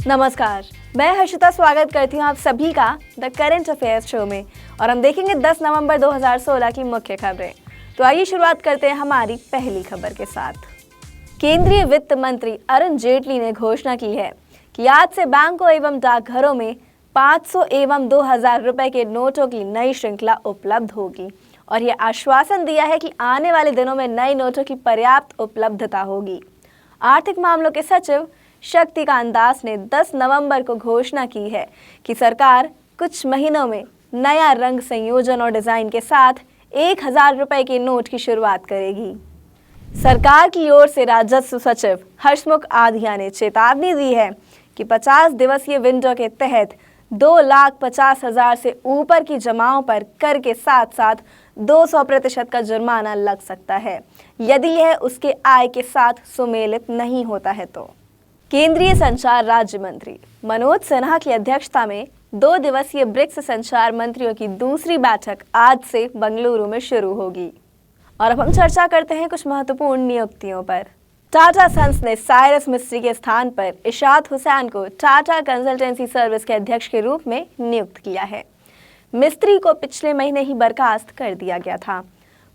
नमस्कार, मैं हर्षिता स्वागत करती हूँ आप सभी का द करंट अफेयर्स शो में और हम देखेंगे 10 नवंबर 2016 की मुख्य खबरें। तो आइए शुरुआत करते हैं हमारी पहली खबर के साथ। केंद्रीय वित्त मंत्री अरुण जेटली ने घोषणा की है कि आज से बैंकों एवं डाकघरों में 500 एवं 2000 रुपए के नोटों की नई श्रृंखला उपलब्ध होगी और यह आश्वासन दिया है कि आने वाले दिनों में नए नोटों की पर्याप्त उपलब्धता होगी। आर्थिक मामलों के सचिव शक्तिकांत दास ने 10 नवंबर को घोषणा की है कि सरकार कुछ महीनों में नया रंग संयोजन और डिजाइन के साथ 1000 रुपए के नोट की शुरुआत करेगी। सरकार की ओर से राजस्व सचिव हर्षमुख आधिया ने चेतावनी दी है कि 50 दिवसीय विंडो के तहत 2,50,000 से ऊपर की जमाओं पर कर के साथ साथ 200% का जुर्माना लग सकता है यदि यह उसके आय के साथ सुमेलित नहीं होता है तो। केंद्रीय संचार राज्य मंत्री मनोज सिन्हा की अध्यक्षता में 2 दिवसीय ब्रिक्स संचार मंत्रियों की दूसरी बैठक आज से बंगलुरु में शुरू होगी। और अब हम चर्चा करते हैं कुछ महत्वपूर्ण नियुक्तियों पर। टाटा सन्स ने साइरस मिस्त्री के स्थान पर इशात हुसैन को टाटा कंसल्टेंसी सर्विस के अध्यक्ष के रूप में नियुक्त किया है। मिस्त्री को पिछले महीने ही बर्खास्त कर दिया गया था।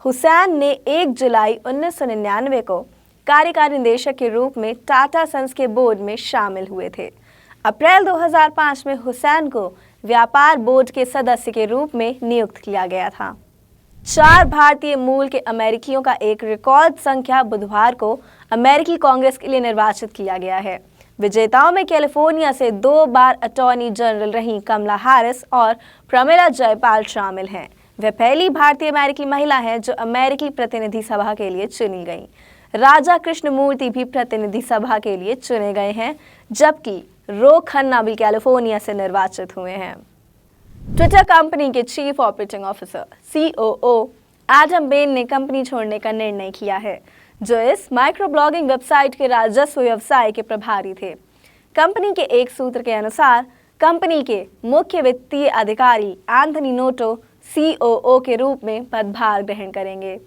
हुसैन ने 1 जुलाई 1999 को कार्यकारी निदेशक के रूप में टाटा सन्स के बोर्ड में शामिल हुए थे। अप्रैल 2005 में हुसैन को व्यापार बोर्ड के सदस्य के रूप में नियुक्त किया गया था। 4 भारतीय मूल के अमेरिकियों का एक रिकॉर्ड संख्या बुधवार को अमेरिकी कांग्रेस के लिए निर्वाचित किया गया है। विजेताओं में कैलिफोर्निया से 2 बार अटॉर्नी जनरल रही कमला हैरिस और प्रमिला जयपाल शामिल हैं। वे पहली भारतीय अमेरिकी महिला हैं जो अमेरिकी प्रतिनिधि सभा के लिए चुनी गई। राजा कृष्णमूर्ति भी प्रतिनिधि सभा के लिए चुने गए हैं, जबकि रो खन्ना भी कैलिफोर्निया से निर्वाचित हुए हैं। ट्विटर कंपनी के chief operating officer COO Adam Ben ने कंपनी छोड़ने का निर्णय किया है, जो इस माइक्रो ब्लॉगिंग वेबसाइट के राजस्व व्यवसाय के प्रभारी थे। कंपनी के एक सूत्र के अनुसार कंपनी के मुख्य वित्तीय अधिकारी एंथनी नोटो COO के रूप में पदभार ग्रहण करेंगे।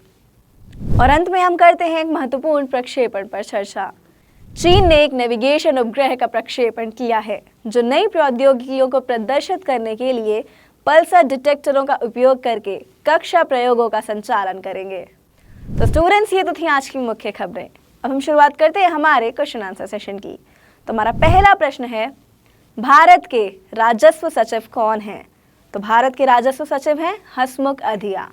और अंत में हम करते हैं एक महत्वपूर्ण प्रक्षेपण पर चर्चा। चीन ने एक नेविगेशन उपग्रह का प्रक्षेपण किया है जो नई प्रौद्योगिकियों को प्रदर्शित करने के लिए पल्सर डिटेक्टरों का उपयोग करके कक्षा प्रयोगों का संचालन करेंगे। तो स्टूडेंट्स, ये तो थी आज की मुख्य खबरें। अब हम शुरुआत करते हैं हमारे क्वेश्चन आंसर सेशन की। तो हमारा पहला प्रश्न है, भारत के राजस्व सचिव कौन हैं? तो भारत के राजस्व सचिव हैं हर्षमुख आधिया।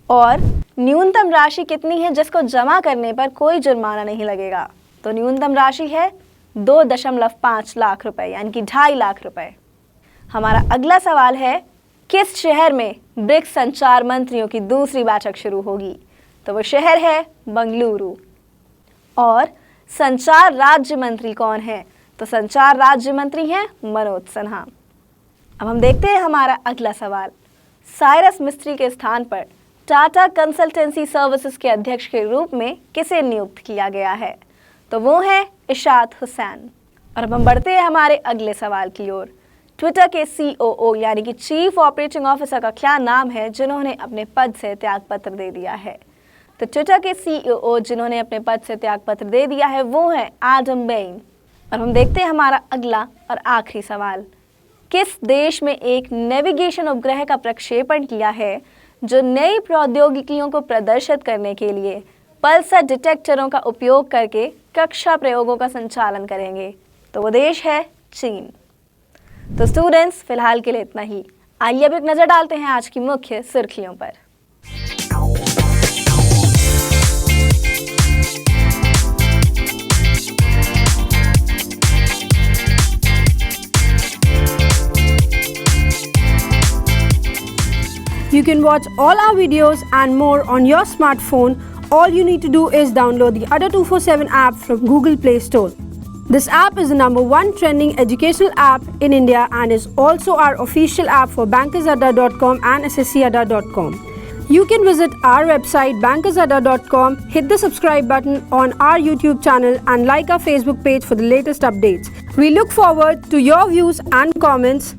और न्यूनतम राशि कितनी है जिसको जमा करने पर कोई जुर्माना नहीं लगेगा? तो न्यूनतम राशि है 2.5 लाख रुपए, यानी कि 2.5 लाख रुपए। हमारा अगला सवाल है, किस शहर में ब्रिक्स संचार मंत्रियों की दूसरी बैठक शुरू होगी? तो वो शहर है बंगलुरु। और संचार राज्य मंत्री कौन है? तो संचार राज्य मंत्री हैं मनोज सिन्हा। अब हम देखते हैं हमारा अगला सवाल, साइरस मिस्त्री के स्थान पर टाटा कंसल्टेंसी सर्विसेज के अध्यक्ष के रूप में किसे नियुक्त किया गया है? तो वो है इशात हुसैन। और अब हम बढ़ते हैं हमारे अगले सवाल की ओर। ट्विटर के COO यानी कि चीफ ऑपरेटिंग ऑफिसर का क्या नाम है जिन्होंने अपने पद से त्यागपत्र दे दिया है? तो ट्विटर के COO जिन्होंने अपने पद से त्यागपत्र दे दिया है वो है एडम बेन। और हम देखते हैं हमारा अगला और आखिरी सवाल, किस देश में एक नेविगेशन उपग्रह का प्रक्षेपण किया है जो नई प्रौद्योगिकियों को प्रदर्शित करने के लिए पल्सर डिटेक्टरों का उपयोग करके कक्षा प्रयोगों का संचालन करेंगे? तो वो देश है चीन। तो स्टूडेंट्स, फिलहाल के लिए इतना ही। आइए अब एक नजर डालते हैं आज की मुख्य सुर्खियों पर। You can watch all our videos and more on your smartphone. All you need to do is download the Adda 247 app from Google Play Store. This app is the #1 trending educational app in India and is also our official app for bankersadda.com and sscadda.com. You can visit our website bankersadda.com, hit the subscribe button on our YouTube channel and like our Facebook page for the latest updates. We look forward to your views and comments.